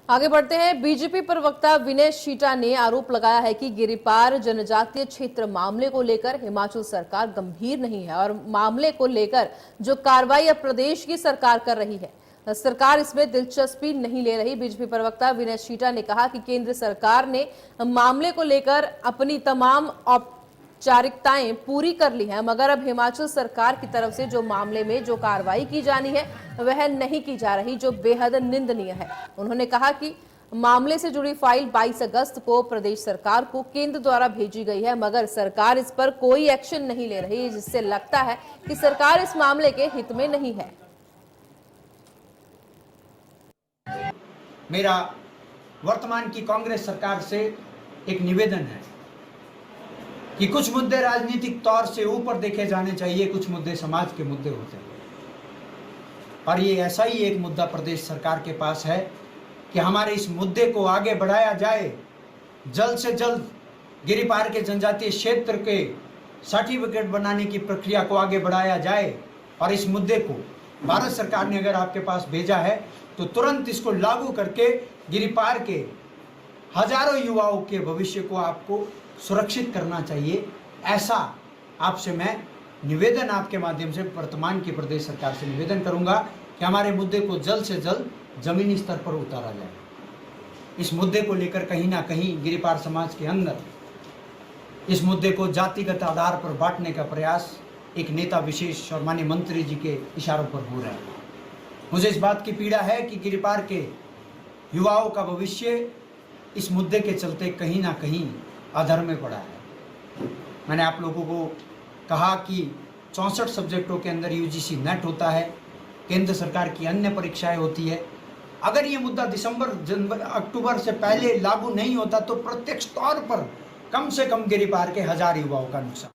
आगे बढ़ते हैं। बीजेपी प्रवक्ता विनय शीटा ने आरोप लगाया है कि गिरिपार जनजातीय क्षेत्र मामले को लेकर हिमाचल सरकार गंभीर नहीं है और मामले को लेकर जो कार्रवाई अब प्रदेश की सरकार कर रही है, सरकार इसमें दिलचस्पी नहीं ले रही। बीजेपी प्रवक्ता विनय शीटा ने कहा कि केंद्र सरकार ने मामले को लेकर अपनी तमाम औपचारिकताएं पूरी कर ली हैं, मगर अब हिमाचल सरकार की तरफ से जो मामले में जो कार्रवाई की जानी है वह नहीं की जा रही, जो बेहद निंदनीय है। उन्होंने कहा कि मामले से जुड़ी फाइल 22 अगस्त को प्रदेश सरकार को केंद्र द्वारा भेजी गई है, मगर सरकार इस पर कोई एक्शन नहीं ले रही, जिससे लगता है कि सरकार इस मामले के हित में नहीं है। मेरा वर्तमान की कांग्रेस सरकार से एक निवेदन है कि कुछ मुद्दे राजनीतिक तौर से ऊपर देखे जाने चाहिए, कुछ मुद्दे समाज के मुद्दे होते हैं। और ये ऐसा ही एक मुद्दा प्रदेश सरकार के पास है कि हमारे इस मुद्दे को आगे बढ़ाया जाए, जल्द से जल्द गिरिपार के जनजातीय क्षेत्र के सर्टिफिकेट बनाने की प्रक्रिया को आगे बढ़ाया जाए और इस मुद्दे को भारत सरकार ने अगर आपके पास भेजा है तो तुरंत इसको लागू करके गिरिपार के हजारों युवाओं के भविष्य को आपको सुरक्षित करना चाहिए। ऐसा आपसे मैं निवेदन आपके माध्यम से वर्तमान की प्रदेश सरकार से निवेदन करूंगा कि हमारे मुद्दे को जल्द से जल्द जमीनी स्तर पर उतारा जाए। इस मुद्दे को लेकर कहीं ना कहीं गिरिपार समाज के अंदर इस मुद्दे को जातिगत आधार पर बांटने का प्रयास एक नेता विशेष और माननीय मंत्री जी के इशारों पर हो रहा है। मुझे इस बात की पीड़ा है कि गिरिपार के युवाओं का भविष्य इस मुद्दे के चलते कहीं ना कहीं अधर में पड़ा है। मैंने आप लोगों को कहा कि 64 सब्जेक्टों के अंदर यूजीसी नेट होता है, केंद्र सरकार की अन्य परीक्षाएं होती है। अगर ये मुद्दा अक्टूबर से पहले लागू नहीं होता तो प्रत्यक्ष तौर पर कम से कम गिरिपार के 1000 युवाओं का नुकसान।